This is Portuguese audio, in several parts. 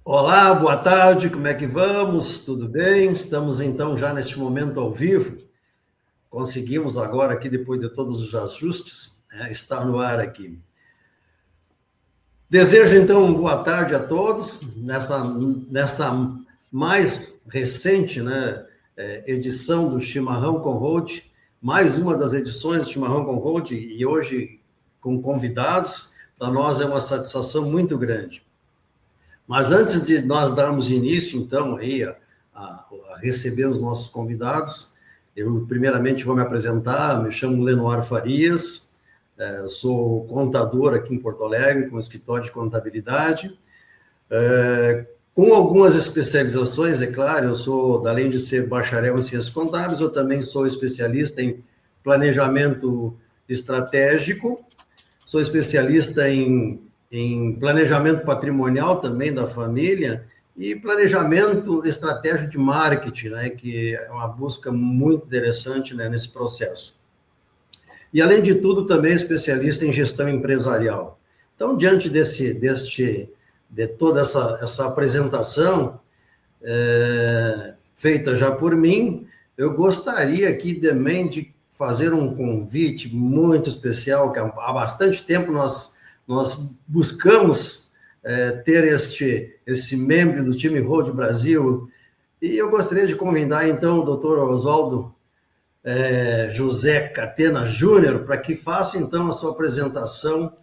Olá, boa tarde, como é que vamos? Tudo bem? Estamos então já neste momento ao vivo. Conseguimos agora aqui, depois de todos os ajustes, estar no ar aqui. Desejo então boa tarde a todos nessa mais recente, edição do Chimarrão com Road, mais uma das edições do Chimarrão com Road, e hoje com convidados. Para nós é uma satisfação muito grande. Mas antes de nós darmos início, então, aí, a receber os nossos convidados, eu primeiramente vou me apresentar, me chamo Lenoir Farias, sou contador aqui em Porto Alegre, com escritório de contabilidade, com algumas especializações, é claro, além de ser bacharel em ciências contábeis, eu também sou especialista em planejamento estratégico, sou especialista em planejamento patrimonial também da família e planejamento estratégico de marketing, que é uma busca muito interessante, nesse processo. E, além de tudo, também especialista em gestão empresarial. Então, diante de toda essa apresentação feita já por mim, eu gostaria aqui também de fazer um convite muito especial, que há bastante tempo nós buscamos ter esse membro do time Road Brasil, e eu gostaria de convidar, então, o doutor Oswaldo José Catena Júnior, para que faça, então, a sua apresentação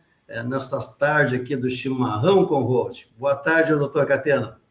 nessa tarde aqui do Chimarrão com Road. Boa tarde, doutor Catena.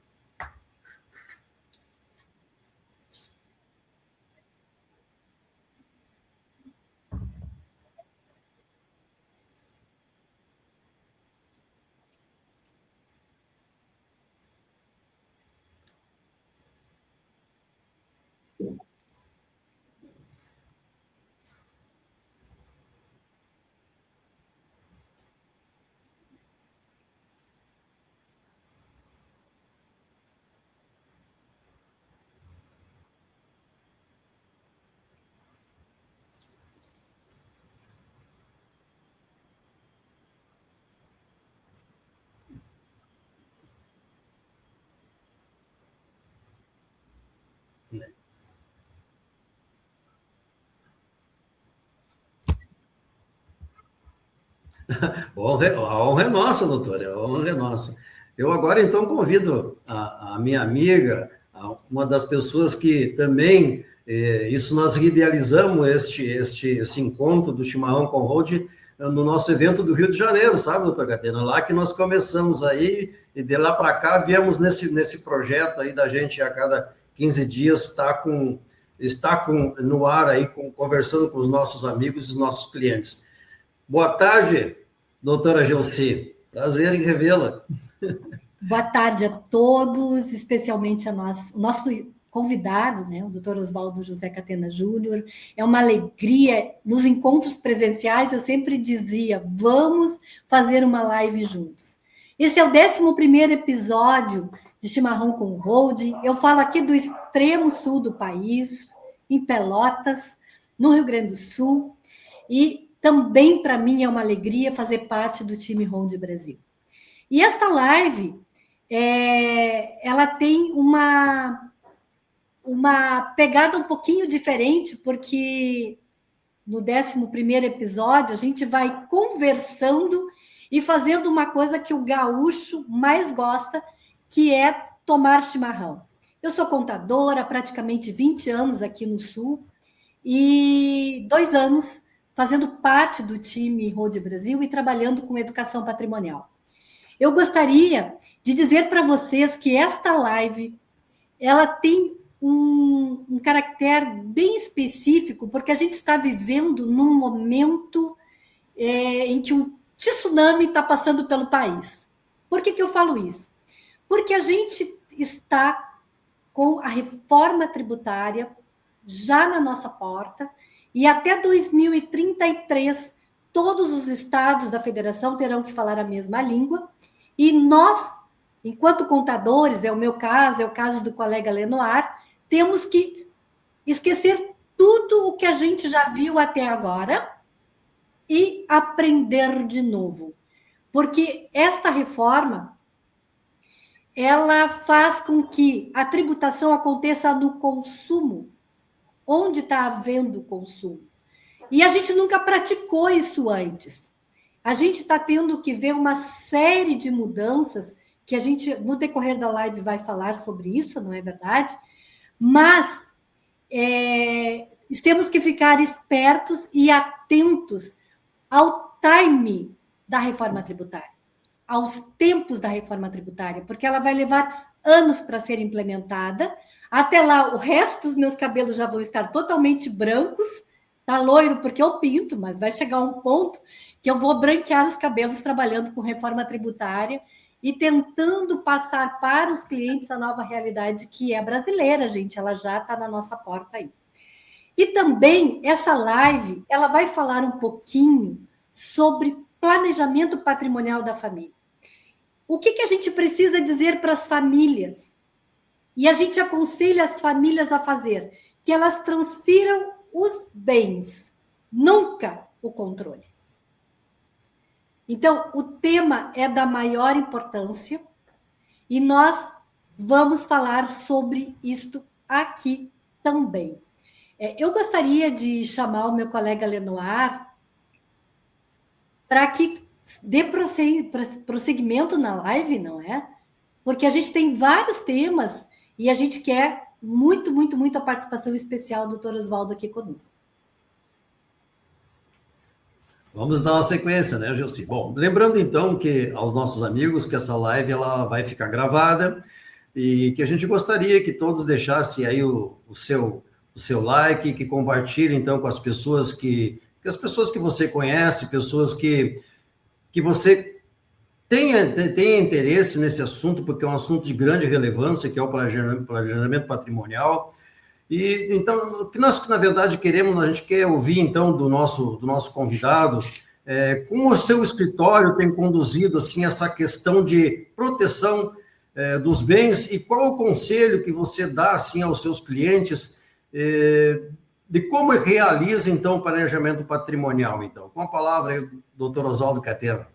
A honra é nossa, doutora, a honra é nossa. Eu agora, então, convido a minha amiga, uma das pessoas que também, isso nós idealizamos esse encontro do Chimarrão com Road no nosso evento do Rio de Janeiro, sabe, doutor Catena? Lá que nós começamos aí, e de lá para cá viemos nesse projeto aí da gente a cada 15 dias estar no ar aí, conversando com os nossos amigos e os nossos clientes. Boa tarde, doutora Gelsi. Prazer em revê-la. Boa tarde a todos, especialmente o nosso convidado, o doutor Oswaldo José Catena Júnior. É uma alegria. Nos encontros presenciais, eu sempre dizia, vamos fazer uma live juntos. Esse é o 11º episódio de Chimarrão com Road. Eu falo aqui do extremo sul do país, em Pelotas, no Rio Grande do Sul, e também, para mim, é uma alegria fazer parte do time Road Brasil. E esta live, ela tem uma pegada um pouquinho diferente, porque no 11º episódio a gente vai conversando e fazendo uma coisa que o gaúcho mais gosta, que é tomar chimarrão. Eu sou contadora há praticamente 20 anos aqui no Sul e 2 anos fazendo parte do time Road Brasil e trabalhando com educação patrimonial. Eu gostaria de dizer para vocês que esta live ela tem um caractere bem específico, porque a gente está vivendo num momento em que um tsunami está passando pelo país. Por que eu falo isso? Porque a gente está com a reforma tributária já na nossa porta, e até 2033, todos os estados da federação terão que falar a mesma língua, e nós, enquanto contadores, é o meu caso, é o caso do colega Lenoir, temos que esquecer tudo o que a gente já viu até agora e aprender de novo. Porque esta reforma, ela faz com que a tributação aconteça no consumo, onde está havendo consumo. E a gente nunca praticou isso antes. A gente está tendo que ver uma série de mudanças que a gente, no decorrer da live, vai falar sobre isso, não é verdade? Mas temos que ficar espertos e atentos ao time da reforma tributária, aos tempos da reforma tributária, porque ela vai levar anos para ser implementada. Até lá, o resto dos meus cabelos já vão estar totalmente brancos, tá loiro porque eu pinto, mas vai chegar um ponto que eu vou branquear os cabelos trabalhando com reforma tributária e tentando passar para os clientes a nova realidade que é brasileira, gente, ela já está na nossa porta aí. E também essa live, ela vai falar um pouquinho sobre planejamento patrimonial da família. O que a gente precisa dizer para as famílias? E a gente aconselha as famílias a fazer que elas transfiram os bens, nunca o controle. Então, o tema é da maior importância e nós vamos falar sobre isto aqui também. Eu gostaria de chamar o meu colega Lenoir para que dê prosseguimento na live, não é? Porque a gente tem vários temas e a gente quer muito, muito, muito a participação especial do Dr. Oswaldo aqui conosco. Vamos dar uma sequência, né, Gilci? Bom, lembrando então que aos nossos amigos que essa live ela vai ficar gravada e que a gente gostaria que todos deixassem aí o seu like, que compartilhem então com as pessoas que as pessoas que você conhece, pessoas que você tenha interesse nesse assunto, porque é um assunto de grande relevância, que é o planejamento patrimonial. E então, o que nós, na verdade, queremos, a gente quer ouvir, então, do nosso convidado, como o seu escritório tem conduzido, assim, essa questão de proteção dos bens e qual o conselho que você dá, assim, aos seus clientes de como realiza, então, o planejamento patrimonial, então. Com a palavra aí, doutor Oswaldo Catena.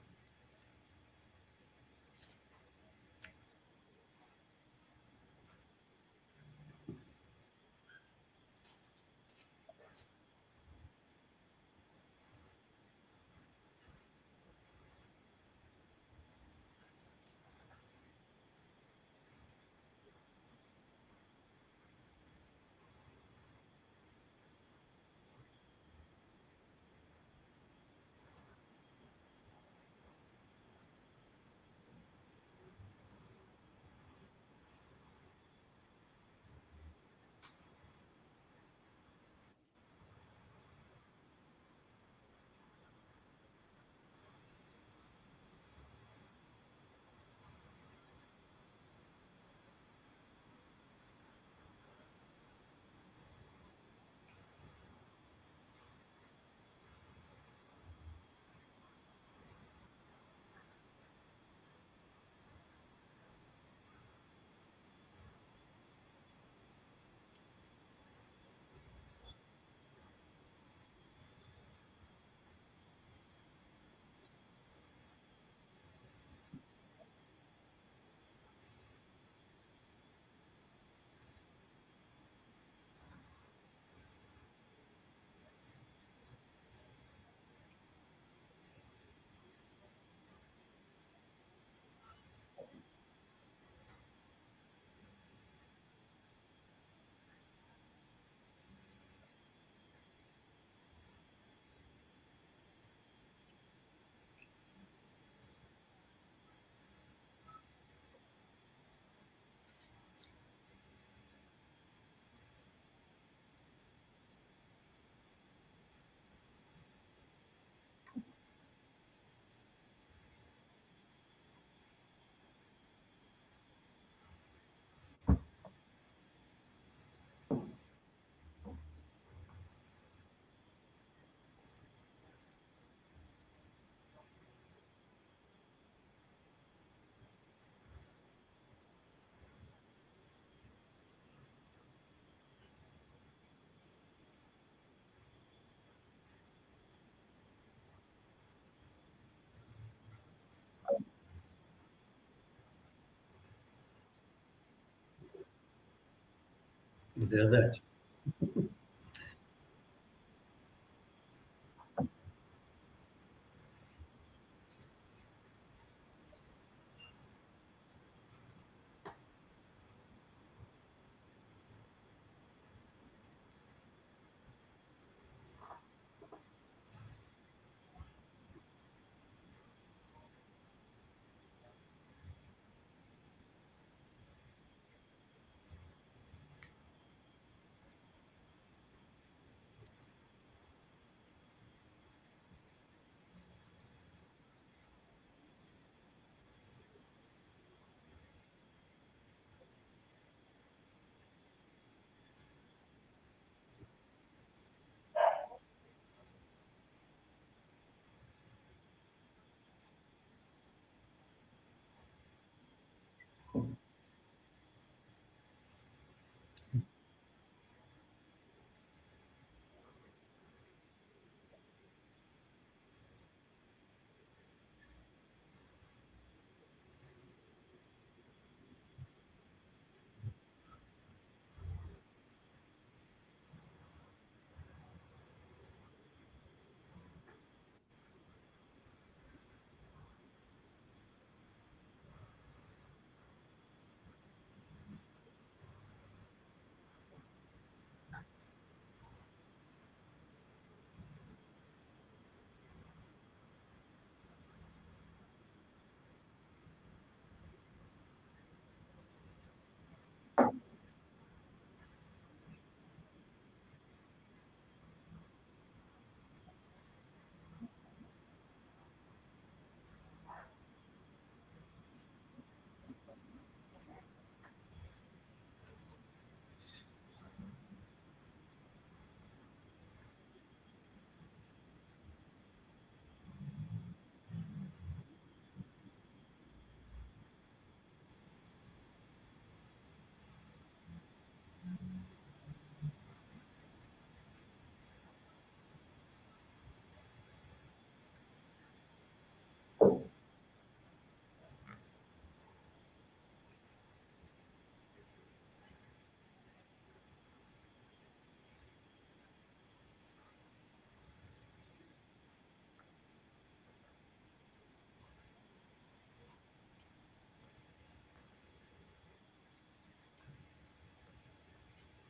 Verdade.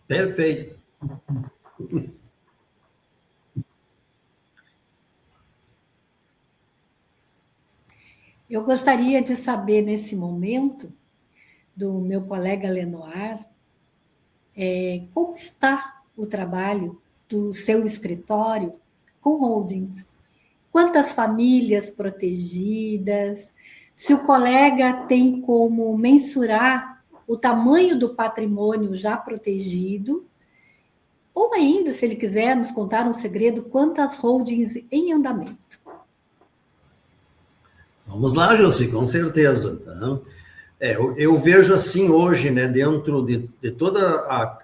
Perfeito. Eu gostaria de saber, nesse momento, do meu colega Lenoir, como está o trabalho do seu escritório com holdings? Quantas famílias protegidas? Se o colega tem como mensurar o tamanho do patrimônio já protegido, ou ainda, se ele quiser nos contar um segredo, quantas holdings em andamento? Vamos lá, Josi, com certeza. Tá? Eu vejo assim hoje, né, dentro de toda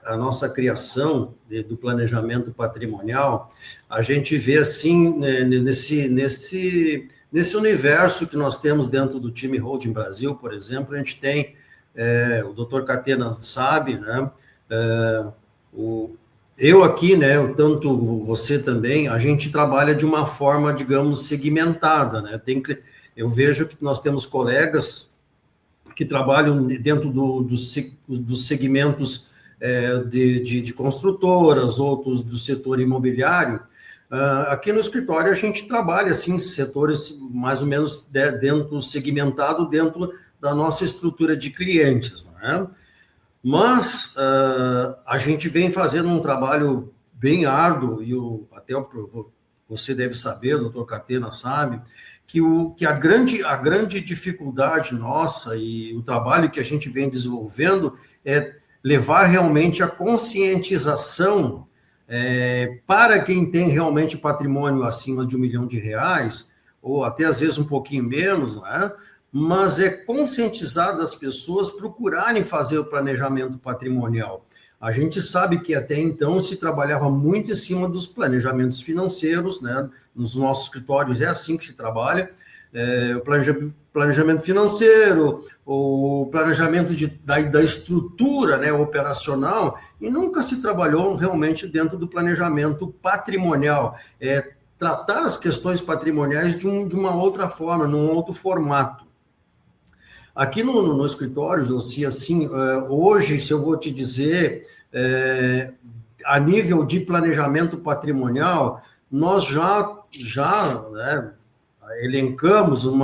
a nossa criação do planejamento patrimonial, a gente vê assim, né, nesse universo que nós temos dentro do time Holding Brasil, por exemplo, a gente tem, o Dr. Catena sabe, né, eu aqui, né, tanto você também, a gente trabalha de uma forma, digamos, segmentada, né, eu vejo que nós temos colegas que trabalham dentro dos segmentos de construtoras, outros do setor imobiliário. Aqui no escritório a gente trabalha, assim, setores mais ou menos segmentado dentro da nossa estrutura de clientes, né? Mas a gente vem fazendo um trabalho bem árduo, e até você deve saber, o doutor Catena sabe, que a grande dificuldade nossa e o trabalho que a gente vem desenvolvendo é levar realmente a conscientização para quem tem realmente patrimônio acima de R$1 milhão, ou até às vezes um pouquinho menos, né? Mas é conscientizar as pessoas procurarem fazer o planejamento patrimonial. A gente sabe que até então se trabalhava muito em cima dos planejamentos financeiros, né? Nos nossos escritórios é assim que se trabalha, o planejamento financeiro, o planejamento da estrutura, né, operacional, e nunca se trabalhou realmente dentro do planejamento patrimonial. Tratar as questões patrimoniais de uma outra forma, num outro formato. Aqui no escritório, Josi, assim, hoje, se eu vou te dizer, a nível de planejamento patrimonial, nós já né, elencamos um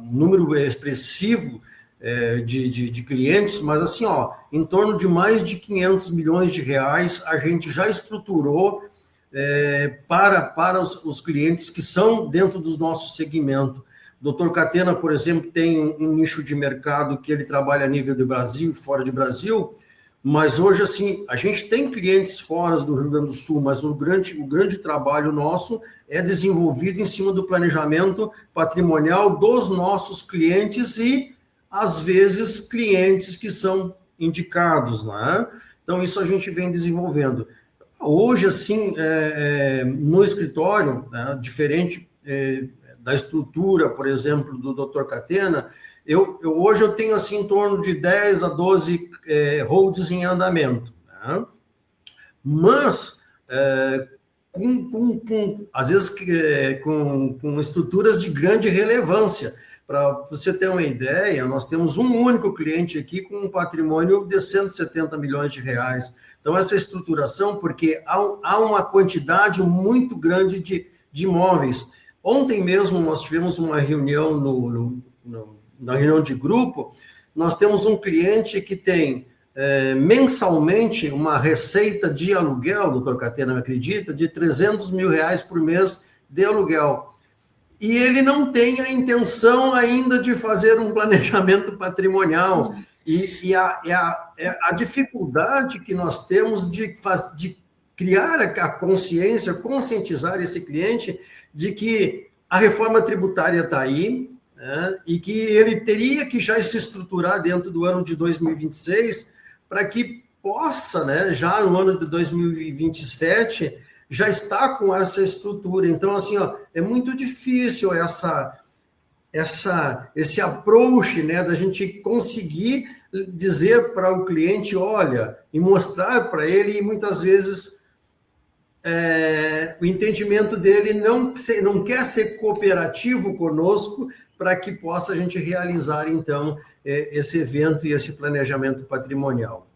número expressivo de clientes, mas assim, ó, em torno de mais de 500 milhões de reais a gente já estruturou para os clientes que são dentro do nosso segmento. O Dr. Catena, por exemplo, tem um nicho de mercado que ele trabalha a nível do Brasil, fora do Brasil, mas hoje, assim, a gente tem clientes fora do Rio Grande do Sul, mas o grande trabalho nosso é desenvolvido em cima do planejamento patrimonial dos nossos clientes e, às vezes, clientes que são indicados, né? Então, isso a gente vem desenvolvendo. Hoje, assim, no escritório, né, diferente da estrutura, por exemplo, do Dr. Catena, hoje eu tenho assim em torno de 10 a 12 holds em andamento, né? Mas às vezes com estruturas de grande relevância. Para você ter uma ideia, nós temos um único cliente aqui com um patrimônio de 170 milhões de reais. Então, essa estruturação, porque há uma quantidade muito grande de imóveis. Ontem mesmo nós tivemos uma reunião na reunião de grupo, nós temos um cliente que tem mensalmente uma receita de aluguel, doutor Catena, me acredita, de 300 mil reais por mês de aluguel. E ele não tem a intenção ainda de fazer um planejamento patrimonial. E a dificuldade que nós temos de criar a consciência, conscientizar esse cliente de que a reforma tributária está aí, né, e que ele teria que já se estruturar dentro do ano de 2026 para que possa, né, já no ano de 2027, já estar com essa estrutura. Então, assim, ó, é muito difícil esse approach, né, da gente conseguir dizer para o cliente, olha, e mostrar para ele, e muitas vezes o entendimento dele não quer ser cooperativo conosco para que possa a gente realizar, então, esse evento e esse planejamento patrimonial.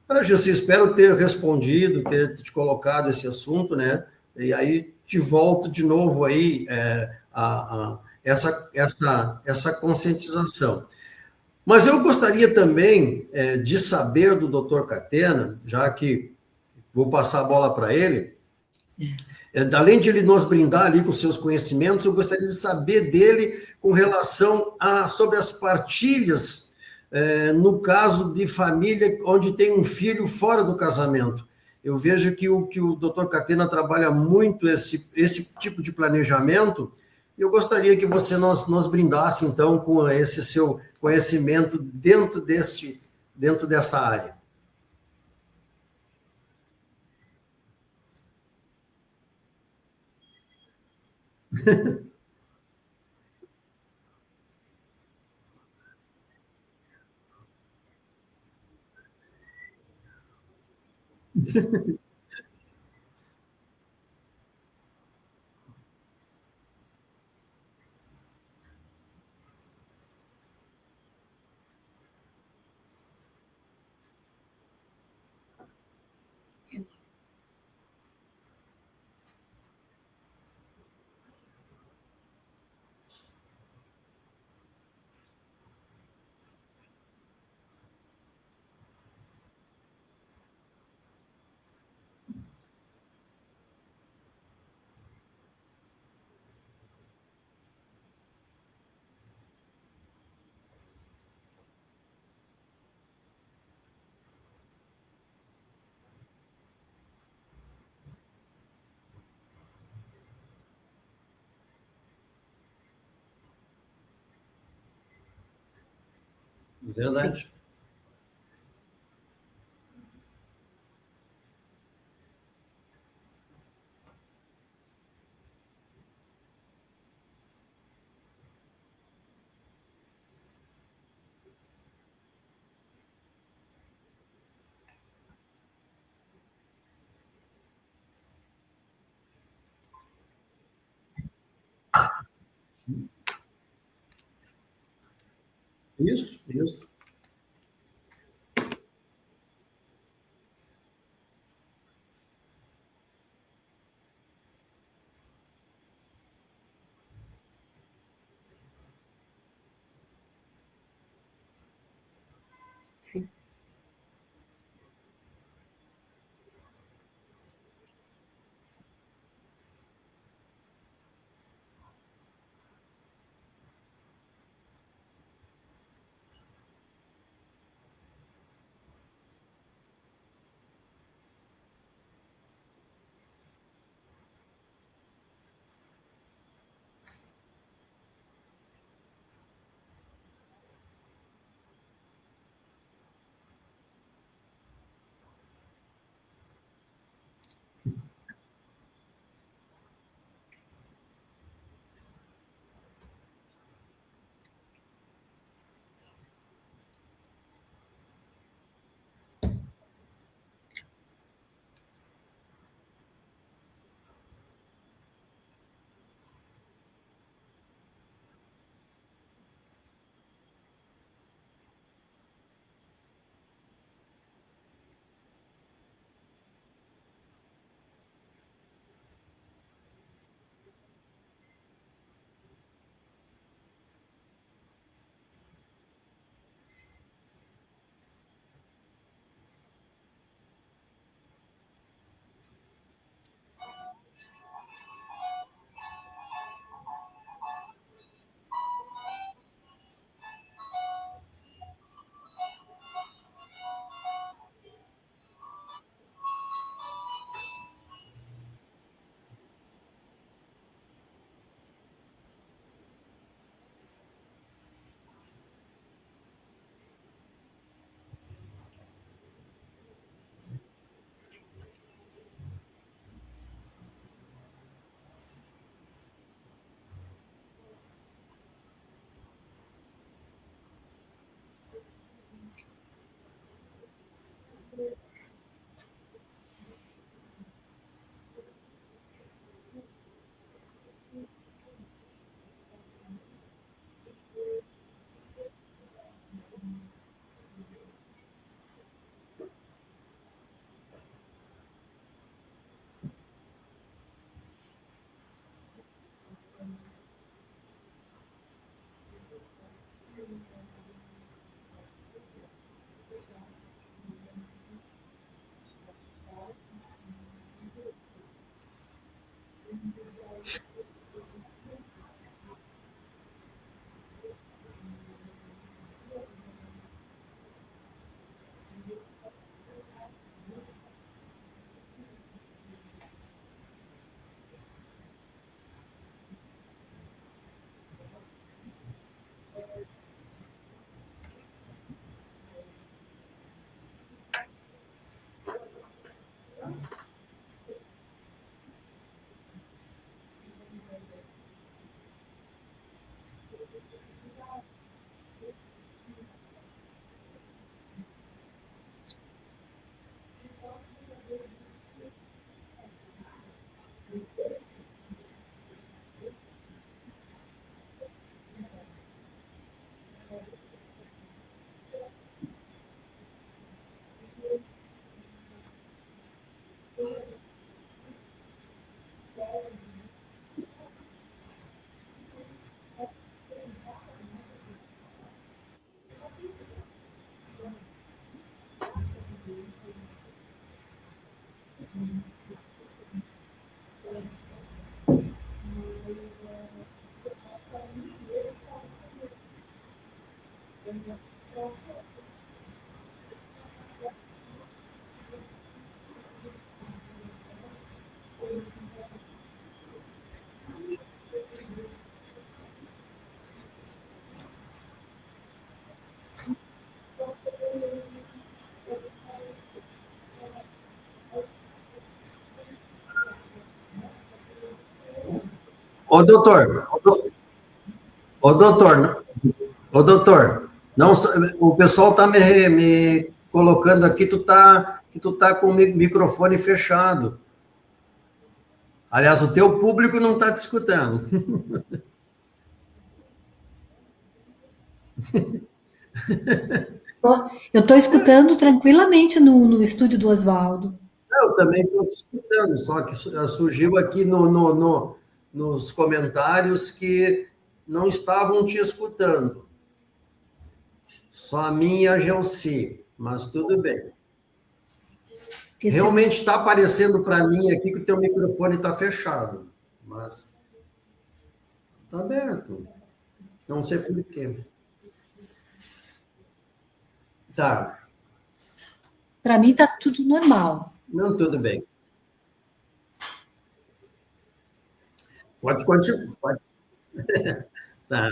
Para Jussi, espero ter respondido, ter te colocado esse assunto, né? E aí te volto de novo aí essa conscientização. Mas eu gostaria também de saber do Dr. Catena, já que vou passar a bola para ele, além de ele nos brindar ali com seus conhecimentos, eu gostaria de saber dele com relação sobre as partilhas no caso de família onde tem um filho fora do casamento. Eu vejo que o Dr. Catena trabalha muito esse tipo de planejamento, e eu gostaria que você nos brindasse, então, com esse seu conhecimento dentro dessa área. Verdade. Sim. Isso, isso. Sim. Ô, doutor, doutor, doutor, não, o pessoal está me colocando aqui, que tu tá com o microfone fechado. Aliás, o teu público não está te escutando. Eu estou escutando tranquilamente no estúdio do Oswaldo. Eu também estou te escutando, só que surgiu aqui nos comentários que não estavam te escutando. Só a minha e a Gelsi, mas tudo bem. Realmente está aparecendo para mim aqui que o teu microfone está fechado, mas está aberto. Não sei por quê. Tá. Para mim está tudo normal. Não, tudo bem. Pode continuar. Pode. Tá.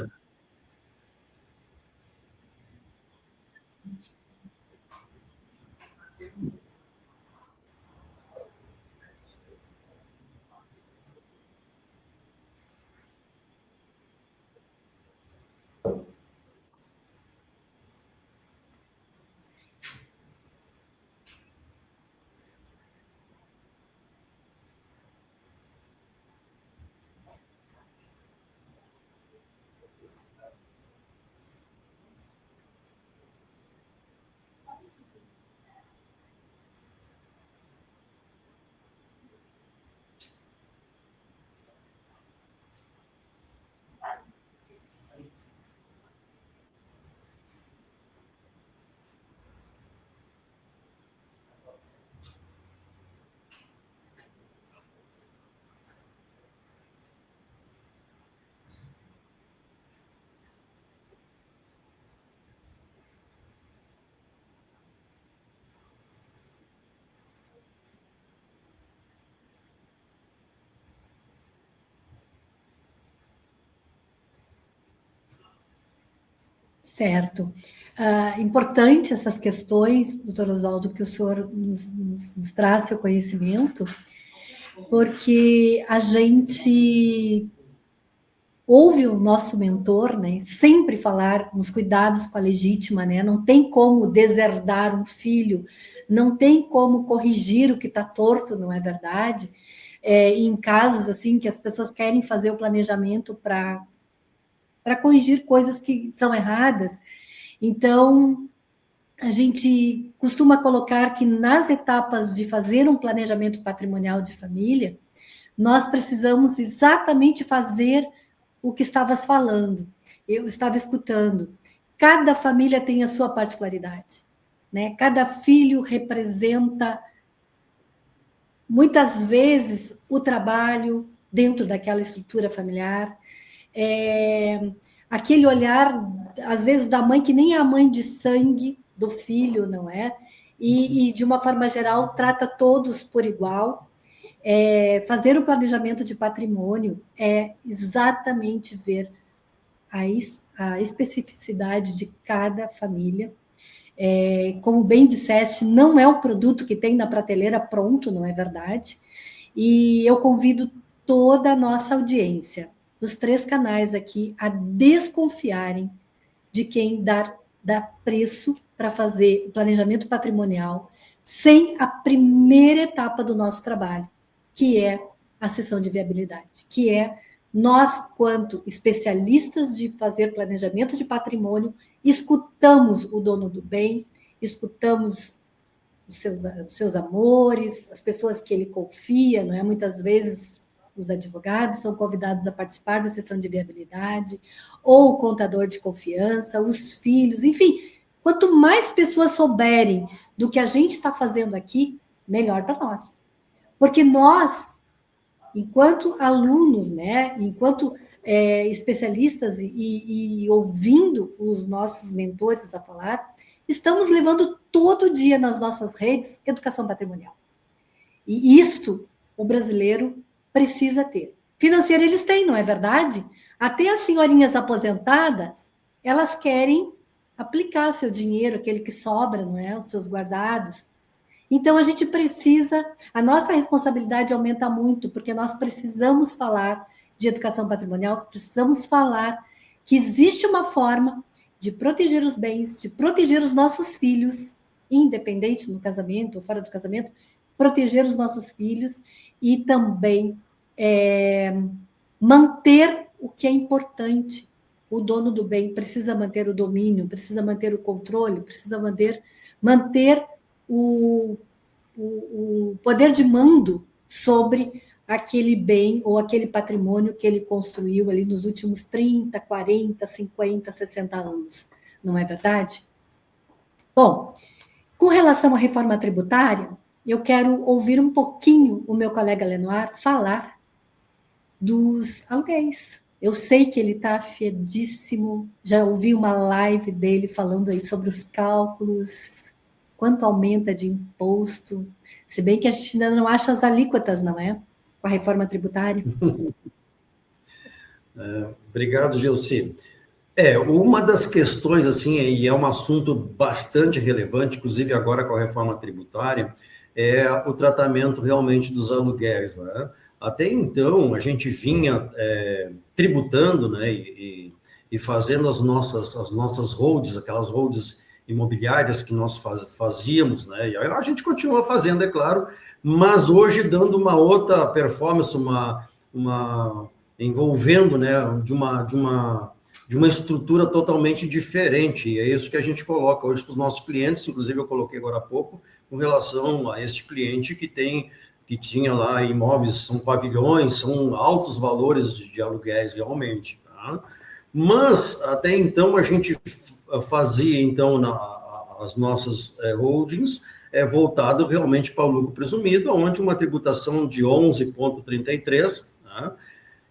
Certo. Importante essas questões, doutor Oswaldo, que o senhor nos traz seu conhecimento, porque a gente ouve o nosso mentor, né, sempre falar nos cuidados com a legítima, né, não tem como deserdar um filho, não tem como corrigir o que está torto, não é verdade? Em casos assim que as pessoas querem fazer o planejamento para corrigir coisas que são erradas. Então, a gente costuma colocar que nas etapas de fazer um planejamento patrimonial de família, nós precisamos exatamente fazer o que estavas falando. Eu estava escutando. Cada família tem a sua particularidade, né? Cada filho representa, muitas vezes, o trabalho dentro daquela estrutura familiar. Aquele olhar, às vezes, da mãe, que nem é a mãe de sangue do filho, não é? E de uma forma geral, trata todos por igual. Fazer o planejamento de patrimônio é exatamente ver a especificidade de cada família. Como bem disseste, não é o produto que tem na prateleira pronto, não é verdade? E eu convido toda a nossa audiência, dos 3 canais aqui, a desconfiarem de quem dá preço para fazer o planejamento patrimonial sem a primeira etapa do nosso trabalho, que é a sessão de viabilidade, que é nós, quanto especialistas de fazer planejamento de patrimônio, escutamos o dono do bem, escutamos os seus amores, as pessoas que ele confia, não é? Muitas vezes os advogados são convidados a participar da sessão de viabilidade, ou o contador de confiança, os filhos, enfim, quanto mais pessoas souberem do que a gente está fazendo aqui, melhor para nós. Porque nós, enquanto alunos, né, enquanto especialistas e ouvindo os nossos mentores a falar, estamos levando todo dia nas nossas redes educação patrimonial. E isto o brasileiro precisa ter. Financeiro eles têm, não é verdade? Até as senhorinhas aposentadas, elas querem aplicar seu dinheiro, aquele que sobra, não é? Os seus guardados. Então, a gente precisa, a nossa responsabilidade aumenta muito, porque nós precisamos falar de educação patrimonial, precisamos falar que existe uma forma de proteger os bens, de proteger os nossos filhos, independente no casamento ou fora do casamento, proteger os nossos filhos e também manter o que é importante, o dono do bem precisa manter o domínio, precisa manter o controle, precisa manter o poder de mando sobre aquele bem ou aquele patrimônio que ele construiu ali nos últimos 30, 40, 50, 60 anos. Não é verdade? Bom, com relação à reforma tributária, eu quero ouvir um pouquinho o meu colega Lenoir falar dos aluguéis. Eu sei que ele está afiadíssimo, já ouvi uma live dele falando aí sobre os cálculos, quanto aumenta de imposto, se bem que a gente ainda não acha as alíquotas, não é? Com a reforma tributária. Obrigado, Gelsi. Uma das questões, assim, e é um assunto bastante relevante, inclusive agora com a reforma tributária, é o tratamento realmente dos aluguéis, né? Até então, a gente vinha tributando, né, e fazendo as nossas holds, aquelas holds imobiliárias que nós fazíamos, né, e a gente continua fazendo, é claro, mas hoje dando uma outra performance, envolvendo, né, de uma estrutura totalmente diferente, e é isso que a gente coloca hoje para os nossos clientes, inclusive eu coloquei agora há pouco, com relação a este cliente que tinha lá imóveis, são pavilhões, são altos valores de aluguéis realmente, tá? Mas, até então, a gente fazia, então, as nossas holdings voltado realmente para o lucro presumido, onde uma tributação de 11,33, tá?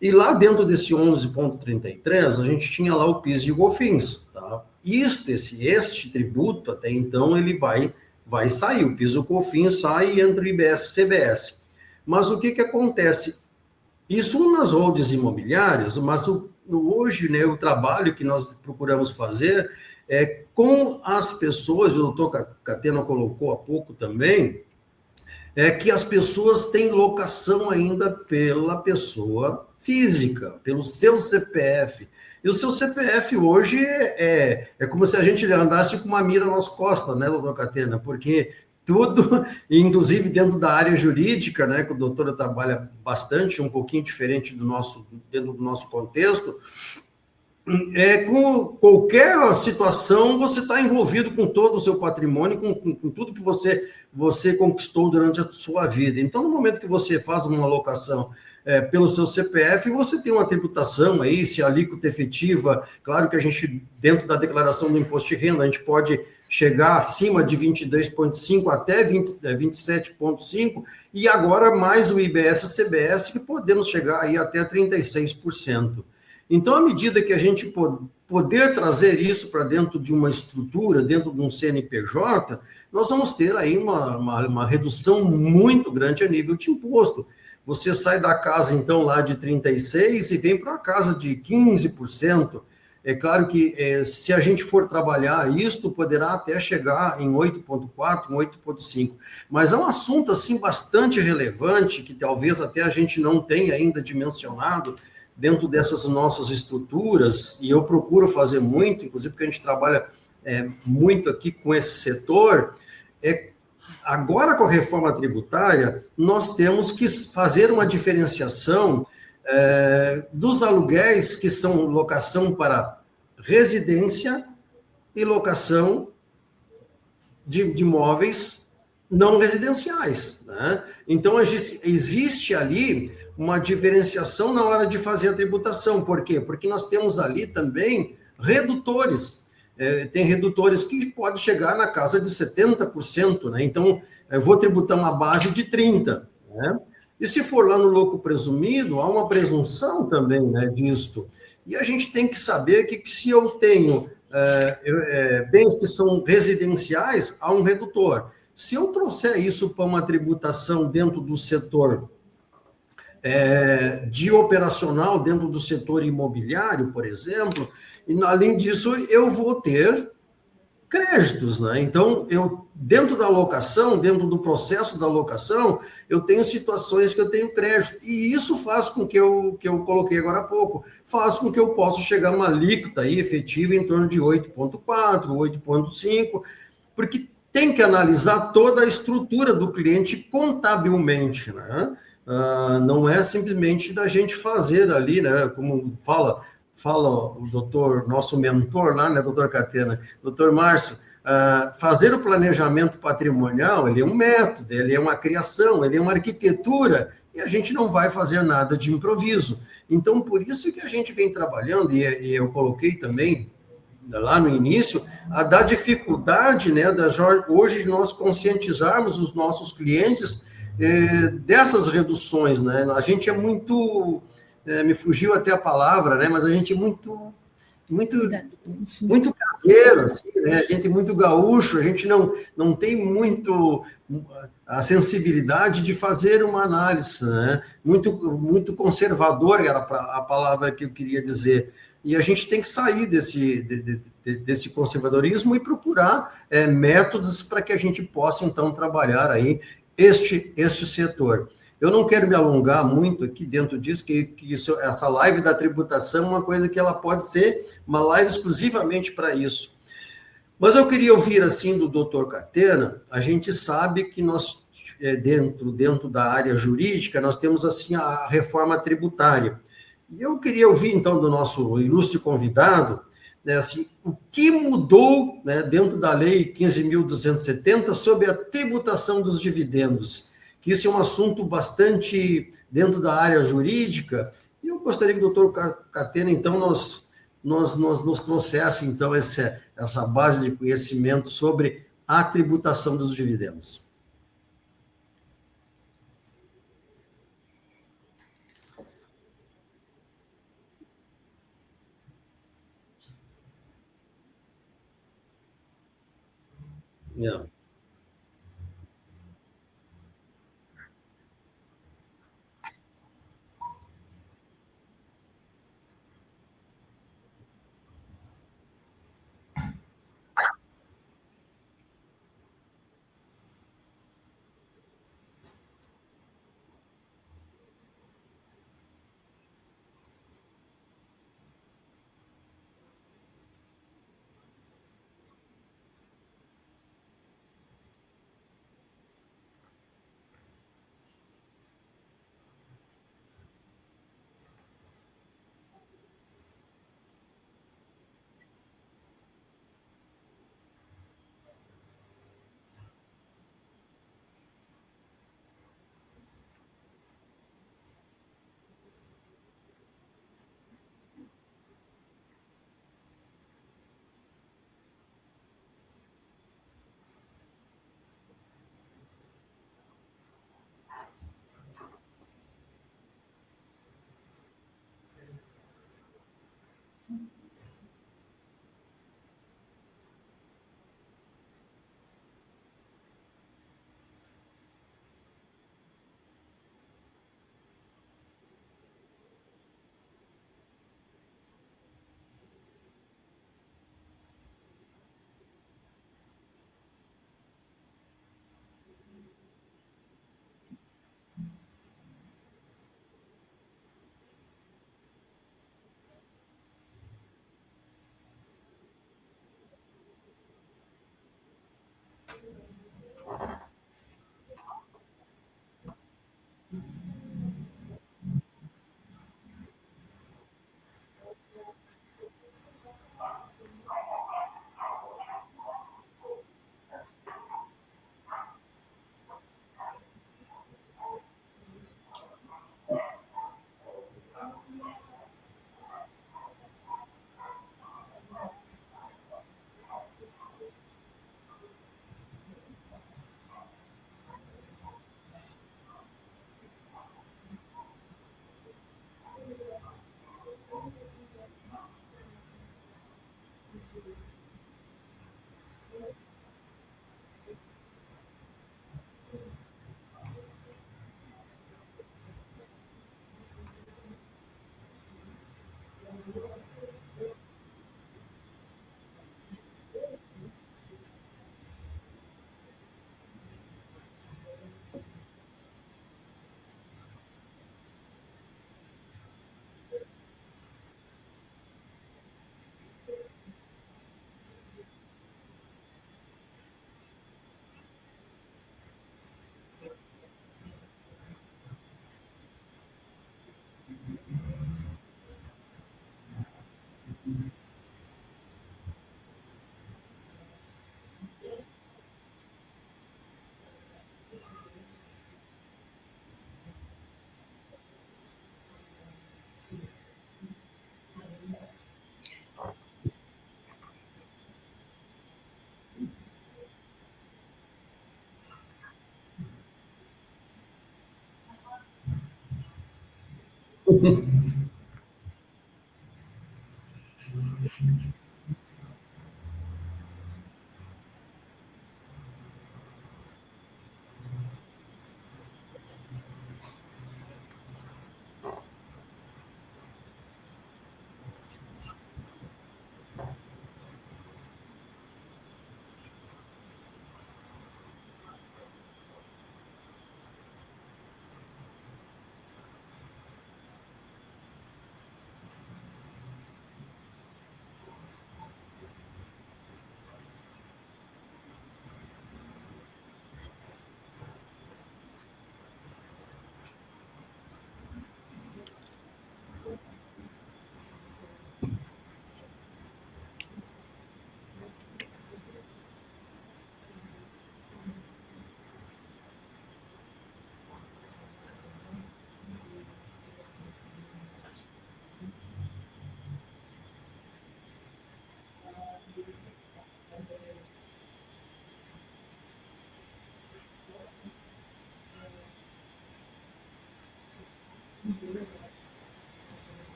E lá dentro desse 11,33, a gente tinha lá o PIS e o COFINS, tá? Este tributo, até então, ele vai sair, o PIS e o COFINS sai e entra o IBS e CBS. Mas o que acontece? Isso nas holdings imobiliárias, mas hoje, né, o trabalho que nós procuramos fazer é com as pessoas, o doutor Catena colocou há pouco também, é que as pessoas têm locação ainda pela pessoa física, pelo seu CPF. E o seu CPF hoje é como se a gente andasse com uma mira nas costas, né, doutor Catena? Porque tudo, inclusive dentro da área jurídica, né, que o doutor trabalha bastante, um pouquinho diferente dentro do nosso contexto, com qualquer situação, você está envolvido com todo o seu patrimônio, com tudo que você conquistou durante a sua vida. Então, no momento que você faz uma alocação pelo seu CPF, você tem uma tributação aí, se a alíquota efetiva, claro que a gente, dentro da declaração do imposto de renda, a gente pode chegar acima de 22,5% até 27,5%, e agora mais o IBS e CBS, que podemos chegar aí até 36%. Então, à medida que a gente poder trazer isso para dentro de uma estrutura, dentro de um CNPJ, nós vamos ter aí uma redução muito grande a nível de imposto. Você sai da casa, então, lá de 36% e vem para uma casa de 15%. É claro que se a gente for trabalhar isto, poderá até chegar em 8,4%, em 8,5%. Mas é um assunto, assim, bastante relevante, que talvez até a gente não tenha ainda dimensionado dentro dessas nossas estruturas, e eu procuro fazer muito, inclusive porque a gente trabalha muito aqui com esse setor, agora com a reforma tributária, nós temos que fazer uma diferenciação dos aluguéis que são locação para residência e locação de imóveis não residenciais, né? Então, existe ali uma diferenciação na hora de fazer a tributação. Por quê? Porque nós temos ali também redutores. Tem redutores que podem chegar na casa de 70%, né? Então, eu vou tributar uma base de 30%, né? E se for lá no lucro presumido, há uma presunção também, né, disto. E a gente tem que saber que se eu tenho bens que são residenciais, há um redutor. Se eu trouxer isso para uma tributação dentro do setor de operacional, dentro do setor imobiliário, por exemplo, e além disso, eu vou ter créditos, né? Então, dentro da alocação, dentro do processo da alocação, eu tenho situações que eu tenho crédito, e isso faz com que eu coloquei agora há pouco, faz com que eu possa chegar a uma alíquota aí efetiva em torno de 8,4%, 8,5%, porque tem que analisar toda a estrutura do cliente contabilmente, né? Não é simplesmente da gente fazer ali, né? Como fala, fala o doutor, nosso mentor lá, né, doutor Catena, doutor Márcio, fazer o planejamento patrimonial, ele é um método, ele é uma criação, ele é uma arquitetura, e a gente não vai fazer nada de improviso. Então, por isso que a gente vem trabalhando, e eu coloquei também, lá no início, da dificuldade, né, hoje de nós conscientizarmos os nossos clientes dessas reduções, né? A gente é muito, me fugiu até a palavra, né, mas a gente é muito caseiro, assim, né? A gente é muito gaúcho, a gente não tem muito a sensibilidade de fazer uma análise, né? Muito conservador era a palavra que eu queria dizer. E a gente tem que sair desse conservadorismo e procurar métodos para que a gente possa, então, trabalhar aí este setor. Eu não quero me alongar muito aqui dentro disso, que essa live da tributação é uma coisa que ela pode ser uma live exclusivamente para isso. Mas eu queria ouvir, assim, do doutor Catena. A gente sabe que nós, dentro da área jurídica, nós temos, assim, a reforma tributária. E eu queria ouvir, então, do nosso ilustre convidado, né, assim, o que mudou, né, dentro da Lei 15.270 sobre a tributação dos dividendos, que isso é um assunto bastante dentro da área jurídica, e eu gostaria que o doutor Catena, então, nos trouxesse, então, essa base de conhecimento sobre a tributação dos dividendos. Yeah.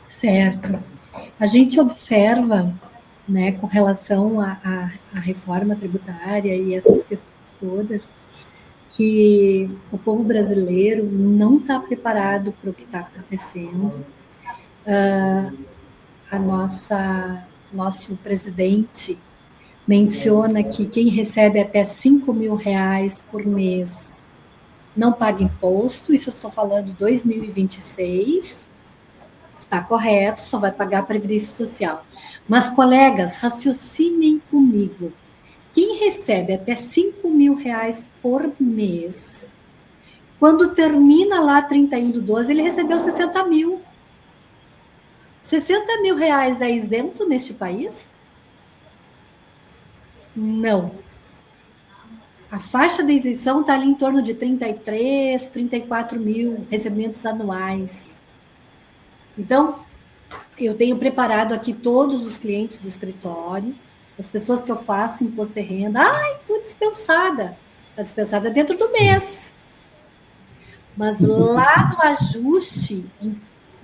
Certo. A gente observa, né, com relação à reforma tributária e essas questões todas, que o povo brasileiro não está preparado para o que está acontecendo. Nosso presidente menciona que quem recebe até R$ 5.000 por mês não paga imposto, isso eu estou falando 2026, está correto, só vai pagar a Previdência Social. Mas, colegas, raciocinem comigo. Quem recebe até R$ 5.000 por mês, quando termina lá 31/12, ele recebeu 60 mil. 60 mil reais é isento neste país? Não. A faixa de isenção está ali em torno de 33, 34 mil recebimentos anuais. Então, eu tenho preparado aqui todos os clientes do escritório, as pessoas que eu faço imposto de renda. Ai, estou dispensada. Está dispensada dentro do mês. Mas lá no ajuste,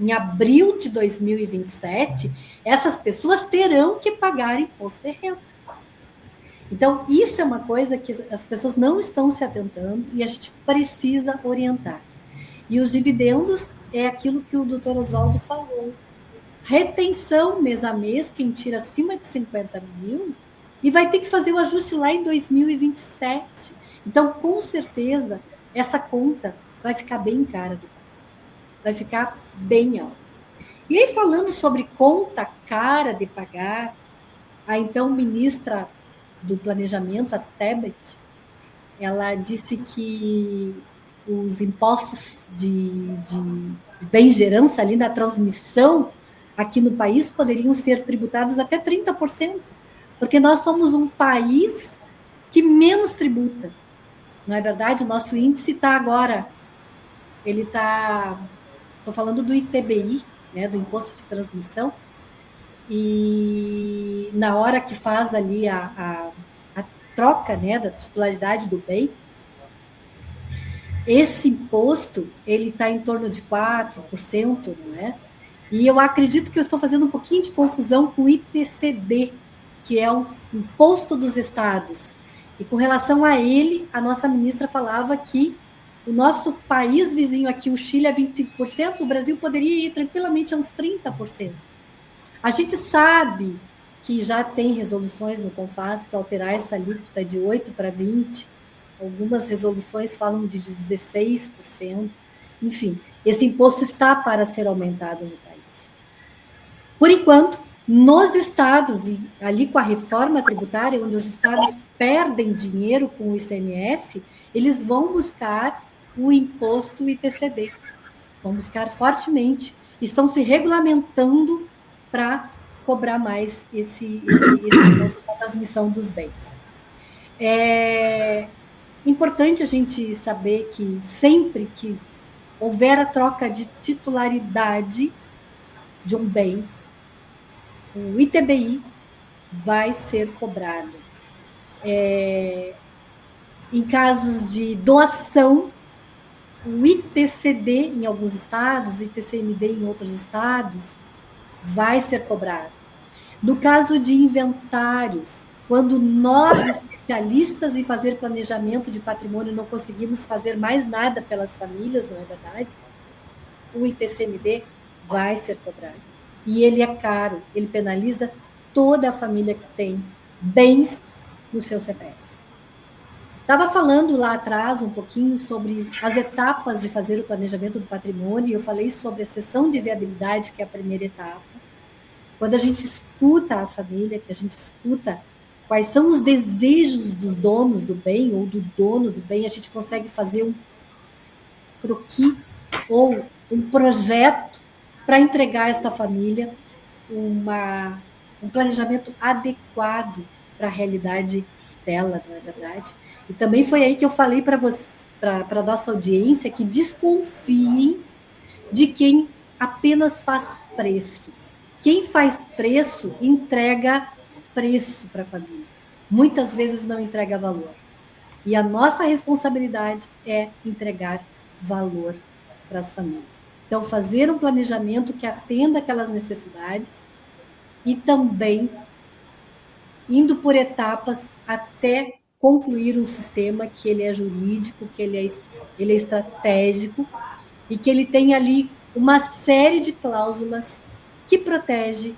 em abril de 2027, essas pessoas terão que pagar imposto de renda. Então, isso é uma coisa que as pessoas não estão se atentando e a gente precisa orientar. E os dividendos é aquilo que o doutor Oswaldo falou. Retenção mês a mês, quem tira acima de 50 mil, e vai ter que fazer o ajuste lá em 2027. Então, com certeza, essa conta vai ficar bem cara, vai ficar bem alta. E aí, falando sobre conta cara de pagar, a então ministra do Planejamento, a Tebet, ela disse que os impostos de bens de herança ali na transmissão aqui no país poderiam ser tributados até 30%, porque nós somos um país que menos tributa. Não é verdade? O nosso índice está agora, ele está, estou falando do ITBI, né, do Imposto de Transmissão, e na hora que faz ali a troca, né, da titularidade do bem, esse imposto ele está em torno de 4%, não é? E eu acredito que eu estou fazendo um pouquinho de confusão com o ITCD, que é o Imposto dos Estados. E com relação a ele, a nossa ministra falava que o nosso país vizinho aqui, o Chile, é 25%, o Brasil poderia ir tranquilamente a uns 30%. A gente sabe que já tem resoluções no CONFAS para alterar essa alíquota de 8% para 20%. Algumas resoluções falam de 16%. Enfim, esse imposto está para ser aumentado no país. Por enquanto, nos estados, e ali com a reforma tributária, onde os estados perdem dinheiro com o ICMS, eles vão buscar o imposto ITCD. Vão buscar fortemente. Estão se regulamentando para cobrar mais esse imposto da transmissão dos bens. É importante a gente saber que sempre que houver a troca de titularidade de um bem, o ITBI vai ser cobrado. Em casos de doação, o ITCD em alguns estados, ITCMD em outros estados, vai ser cobrado. No caso de inventários, quando nós, especialistas em fazer planejamento de patrimônio, não conseguimos fazer mais nada pelas famílias, não é verdade? O ITCMD vai ser cobrado. E ele é caro, ele penaliza toda a família que tem bens no seu CPF. Estava falando lá atrás um pouquinho sobre as etapas de fazer o planejamento do patrimônio, e eu falei sobre a sessão de viabilidade, que é a primeira etapa. Quando a gente escuta a família, que a gente escuta quais são os desejos dos donos do bem ou do dono do bem, a gente consegue fazer um croquis ou um projeto para entregar a esta família um planejamento adequado para a realidade dela, não é verdade? E também foi aí que eu falei para a nossa audiência, que desconfiem de quem apenas faz preço. Quem faz preço, entrega preço para a família. Muitas vezes não entrega valor. E a nossa responsabilidade é entregar valor para as famílias. Então, fazer um planejamento que atenda aquelas necessidades e também indo por etapas até concluir um sistema que ele é jurídico, que ele é estratégico e que ele tem ali uma série de cláusulas que protege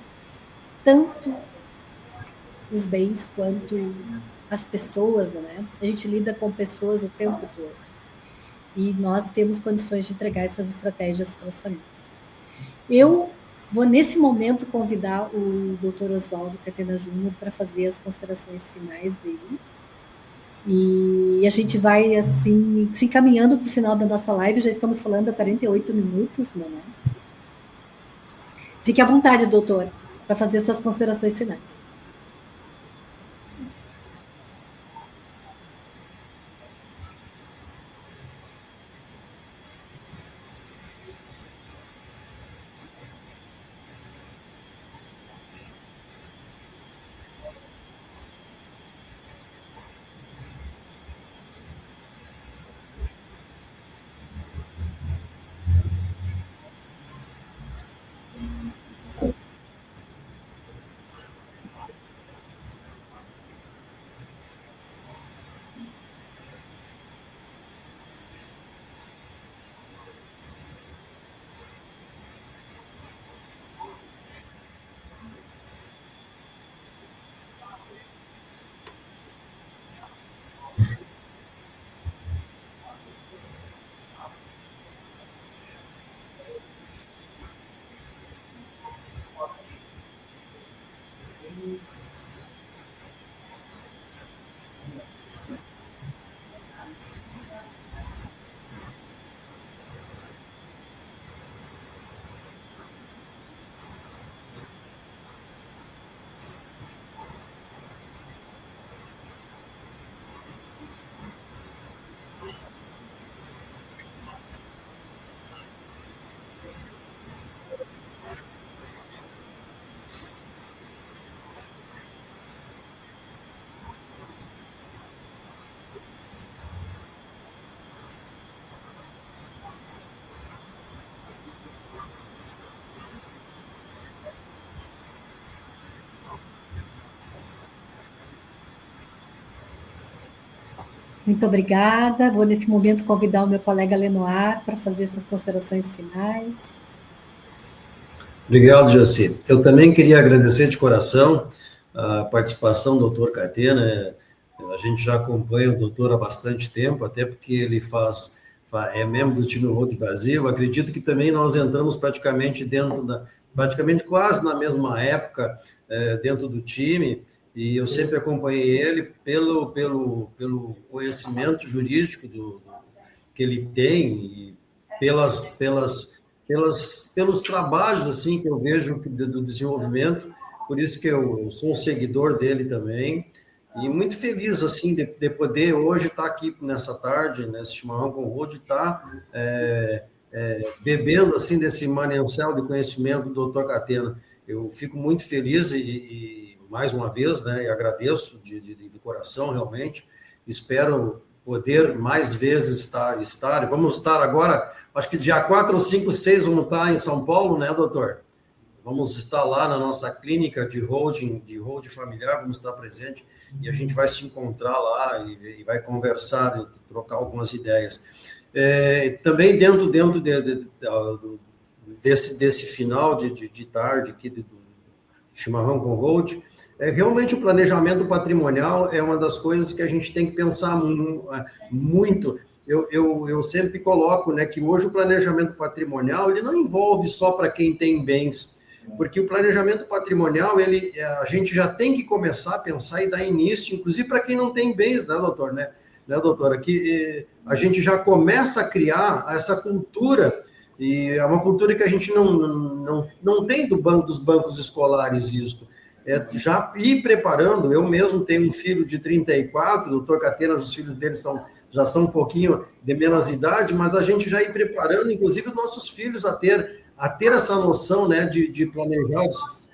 tanto os bens quanto as pessoas, não é? A gente lida com pessoas o tempo todo. E nós temos condições de entregar essas estratégias para as famílias. Eu vou, nesse momento, convidar o Dr. Oswaldo Catena Júnior para fazer as considerações finais dele. E a gente vai, assim, se encaminhando para o final da nossa live. Já estamos falando há 48 minutos, não é? Fique à vontade, doutor, para fazer suas considerações finais. Muito obrigada. Vou, nesse momento, convidar o meu colega Lenoir para fazer suas considerações finais. Obrigado, Jaci. Eu também queria agradecer de coração a participação do doutor Catena. A gente já acompanha o doutor há bastante tempo, até porque ele é membro do time Road Brasil. Acredito que também nós entramos praticamente praticamente quase na mesma época dentro do time, e eu sempre acompanhei ele pelo conhecimento jurídico que ele tem e pelos trabalhos assim que eu vejo do desenvolvimento. Por isso que eu sou um seguidor dele também, e muito feliz assim de poder hoje estar aqui nessa tarde, nesse chimarrão com o Road, estar bebendo assim desse manancial de conhecimento do Dr. Catena. Eu fico muito feliz e mais uma vez, né, e agradeço de coração realmente. Espero poder mais vezes estar. Vamos estar agora, acho que dia 4 ou 5, 6 vamos estar em São Paulo, né, doutor? Vamos estar lá na nossa clínica de holding familiar, vamos estar presente, e a gente vai se encontrar lá e vai conversar, e trocar algumas ideias. Também dentro desse final de tarde aqui do chimarrão com hold, realmente o planejamento patrimonial é uma das coisas que a gente tem que pensar muito. Eu sempre coloco, né, que hoje o planejamento patrimonial ele não envolve só para quem tem bens, porque o planejamento patrimonial a gente já tem que começar a pensar e dar início, inclusive para quem não tem bens, né, doutor, né, doutora, que a gente já começa a criar essa cultura, e é uma cultura que a gente não tem dos bancos escolares isso. Já ir preparando, eu mesmo tenho um filho de 34, o doutor Catena, os filhos dele já são um pouquinho de menos idade, mas a gente já ir preparando, inclusive, os nossos filhos a ter essa noção, né, de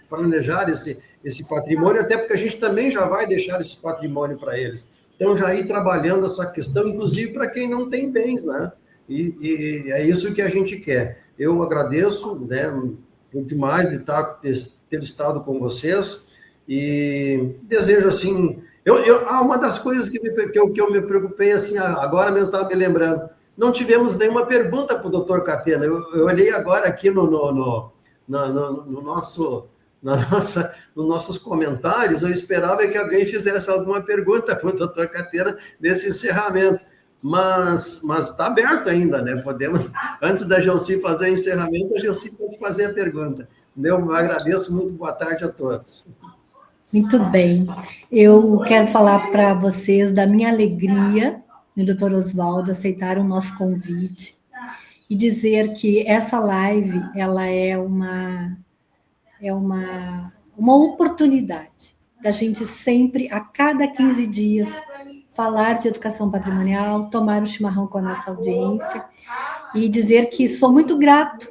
planejar esse patrimônio, até porque a gente também já vai deixar esse patrimônio para eles. Então, já ir trabalhando essa questão, inclusive para quem não tem bens, né? E é isso que a gente quer. Eu agradeço, né, por demais de ter estado com vocês, e desejo, assim... uma das coisas que eu me preocupei, assim, agora mesmo estava me lembrando, não tivemos nenhuma pergunta para o doutor Catena. Eu olhei agora aqui nos nossos comentários, eu esperava que alguém fizesse alguma pergunta para o doutor Catena nesse encerramento. Mas está aberto ainda, né? Podemos, antes da Gelsi fazer o encerramento, a Gelsi pode fazer a pergunta. Eu agradeço muito, boa tarde a todos. Muito bem. Eu quero falar para vocês da minha alegria no Dr. Oswaldo aceitar o nosso convite e dizer que essa live ela é uma oportunidade da gente sempre, a cada 15 dias, falar de educação patrimonial, tomar um chimarrão com a nossa audiência e dizer que sou muito grato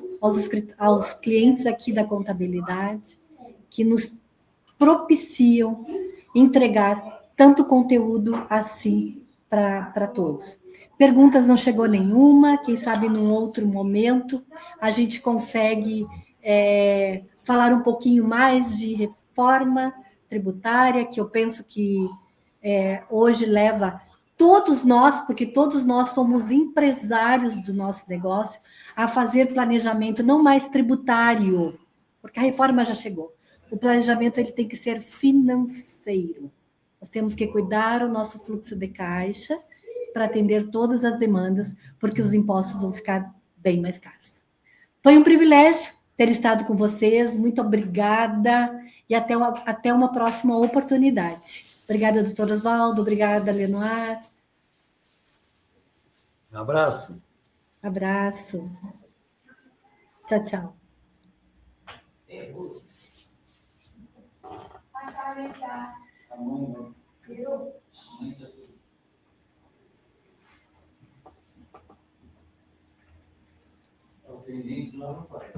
aos clientes aqui da contabilidade que nos propiciam entregar tanto conteúdo assim para todos. Perguntas não chegou nenhuma, quem sabe num outro momento a gente consegue falar um pouquinho mais de reforma tributária, que eu penso que hoje leva todos nós, porque todos nós somos empresários do nosso negócio, a fazer planejamento não mais tributário, porque a reforma já chegou. O planejamento ele tem que ser financeiro. Nós temos que cuidar o nosso fluxo de caixa para atender todas as demandas, porque os impostos vão ficar bem mais caros. Foi um privilégio ter estado com vocês. Muito obrigada e até uma próxima oportunidade. Obrigada, doutor Oswaldo. Obrigada, Lenoir. Um abraço. Abraço. Tchau, tchau. O cliente não vai.